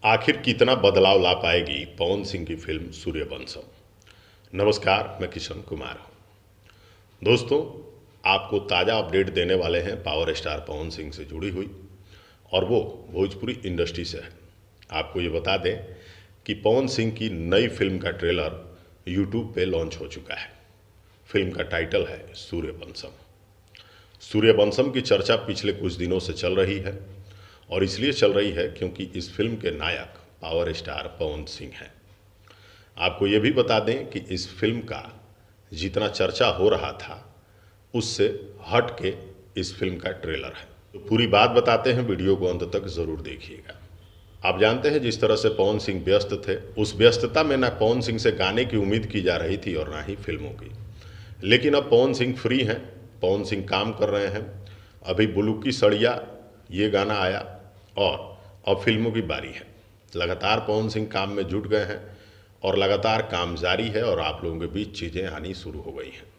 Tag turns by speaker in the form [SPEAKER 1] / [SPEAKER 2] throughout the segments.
[SPEAKER 1] आखिर कितना बदलाव ला पाएगी पवन सिंह की फिल्म सूर्यवंशम। नमस्कार, मैं किशन कुमार हूँ। दोस्तों, आपको ताज़ा अपडेट देने वाले हैं पावर स्टार पवन सिंह से जुड़ी हुई, और वो भोजपुरी इंडस्ट्री से है। आपको ये बता दें कि पवन सिंह की नई फिल्म का ट्रेलर यूट्यूब पे लॉन्च हो चुका है। फिल्म का टाइटल है सूर्यवंशम। सूर्यवंशम की चर्चा पिछले कुछ दिनों से चल रही है, और इसलिए चल रही है क्योंकि इस फिल्म के नायक पावर स्टार पवन सिंह हैं। आपको ये भी बता दें कि इस फिल्म का जितना चर्चा हो रहा था उससे हट के इस फिल्म का ट्रेलर है। तो पूरी बात बताते हैं, वीडियो को अंत तक ज़रूर देखिएगा। आप जानते हैं जिस तरह से पवन सिंह व्यस्त थे, उस व्यस्तता में ना पवन सिंह से गाने की उम्मीद की जा रही थी और ना ही फिल्मों की। लेकिन अब पवन सिंह फ्री हैं, पवन सिंह काम कर रहे हैं। अभी बुलुकी सड़िया ये गाना आया और अब फिल्मों की बारी है। लगातार पवन सिंह काम में जुट गए हैं और लगातार काम जारी है, और आप लोगों के बीच चीज़ें आनी शुरू हो गई हैं।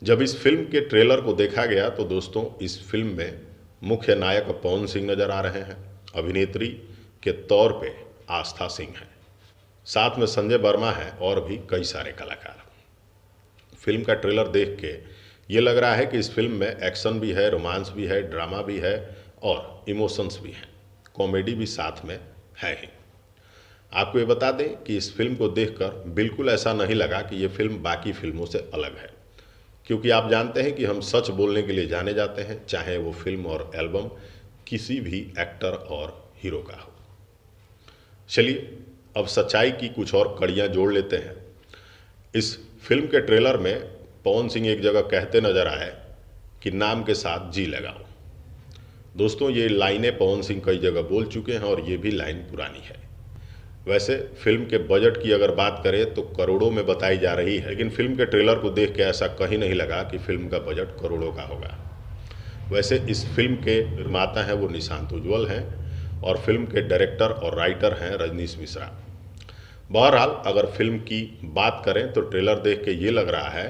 [SPEAKER 1] जब इस फिल्म के ट्रेलर को देखा गया तो दोस्तों, इस फिल्म में मुख्य नायक पवन सिंह नज़र आ रहे हैं। अभिनेत्री के तौर पे आस्था सिंह है, साथ में संजय वर्मा है और भी कई सारे कलाकार। फिल्म का ट्रेलर देख के ये लग रहा है कि इस फिल्म में एक्शन भी है, रोमांस भी है, ड्रामा भी है और इमोशंस भी हैं, कॉमेडी भी साथ में है ही। आपको ये बता दें कि इस फिल्म को देखकर बिल्कुल ऐसा नहीं लगा कि ये फिल्म बाकी फिल्मों से अलग है, क्योंकि आप जानते हैं कि हम सच बोलने के लिए जाने जाते हैं, चाहे वो फिल्म और एल्बम किसी भी एक्टर और हीरो का हो। चलिए अब सच्चाई की कुछ और कड़ियाँ जोड़ लेते हैं। इस फिल्म के ट्रेलर में पवन सिंह एक जगह कहते नजर आए कि नाम के साथ जी लगाओ। दोस्तों, ये लाइनें पवन सिंह कई जगह बोल चुके हैं और ये भी लाइन पुरानी है। वैसे फिल्म के बजट की अगर बात करें तो करोड़ों में बताई जा रही है, लेकिन फिल्म के ट्रेलर को देख के ऐसा कहीं नहीं लगा कि फिल्म का बजट करोड़ों का होगा। वैसे इस फिल्म के निर्माता हैं वो निशांत उज्ज्वल हैं, और फिल्म के डायरेक्टर और राइटर हैं रजनीश मिश्रा। बहरहाल अगर फिल्म की बात करें तो ट्रेलर देख के ये लग रहा है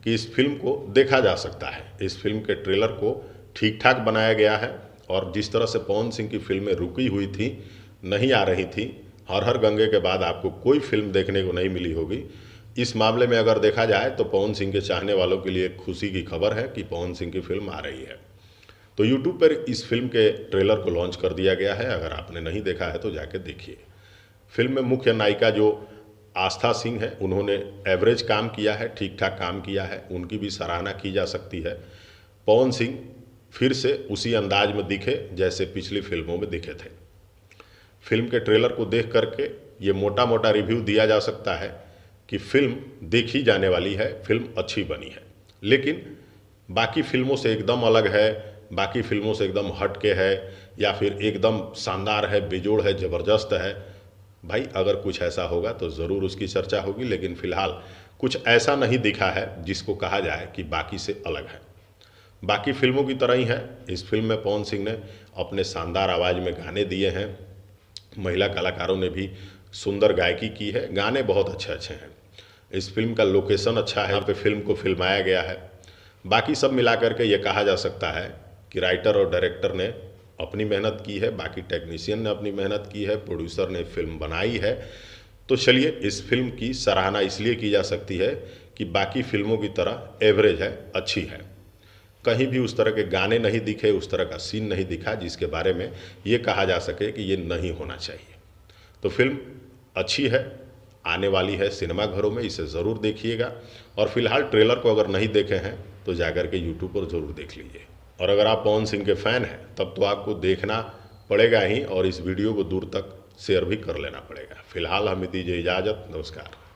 [SPEAKER 1] कि इस फिल्म को देखा जा सकता है। इस फिल्म के ट्रेलर को ठीक ठाक बनाया गया है, और जिस तरह से पवन सिंह की फिल्में रुकी हुई थी, नहीं आ रही थी, हर हर गंगे के बाद आपको कोई फिल्म देखने को नहीं मिली होगी, इस मामले में अगर देखा जाए तो पवन सिंह के चाहने वालों के लिए खुशी की खबर है कि पवन सिंह की फिल्म आ रही है। तो यूट्यूब पर इस फिल्म के ट्रेलर को लॉन्च कर दिया गया है। अगर आपने नहीं देखा है तो जाके देखिए। फिल्म में मुख्य नायिका जो आस्था सिंह है, उन्होंने एवरेज काम किया है, ठीक ठाक काम किया है, उनकी भी सराहना की जा सकती है। पवन सिंह फिर से उसी अंदाज में दिखे जैसे पिछली फिल्मों में दिखे थे। फिल्म के ट्रेलर को देख करके ये मोटा मोटा रिव्यू दिया जा सकता है कि फिल्म देखी जाने वाली है, फिल्म अच्छी बनी है, लेकिन बाकी फिल्मों से एकदम अलग है, बाकी फिल्मों से एकदम हट के है, या फिर एकदम शानदार है, बेजोड़ है, ज़बरदस्त है। भाई, अगर कुछ ऐसा होगा तो ज़रूर उसकी चर्चा होगी, लेकिन फ़िलहाल कुछ ऐसा नहीं दिखा है जिसको कहा जाए कि बाकी से अलग है। बाकी फिल्मों की तरह ही है। इस फिल्म में पवन सिंह ने अपने शानदार आवाज़ में गाने दिए हैं, महिला कलाकारों ने भी सुंदर गायकी की है, गाने बहुत अच्छे अच्छे हैं। इस फिल्म का लोकेशन अच्छा है, यहाँ पे फिल्म को फिल्माया गया है। बाकी सब मिला करके ये कहा जा सकता है कि राइटर और डायरेक्टर ने अपनी मेहनत की है, बाकी टेक्नीशियन ने अपनी मेहनत की है, प्रोड्यूसर ने फिल्म बनाई है। तो चलिए, इस फिल्म की सराहना इसलिए की जा सकती है कि बाकी फिल्मों की तरह एवरेज है, अच्छी है। कहीं भी उस तरह के गाने नहीं दिखे, उस तरह का सीन नहीं दिखा जिसके बारे में ये कहा जा सके कि ये नहीं होना चाहिए। तो फिल्म अच्छी है, आने वाली है सिनेमाघरों में, इसे ज़रूर देखिएगा। और फिलहाल ट्रेलर को अगर नहीं देखे हैं तो जाकर के यूट्यूब पर ज़रूर देख लीजिए। और अगर आप पवन सिंह के फ़ैन हैं तब तो आपको देखना पड़ेगा ही, और इस वीडियो को दूर तक शेयर भी कर लेना पड़ेगा। फिलहाल हमें दीजिए इजाज़त। नमस्कार।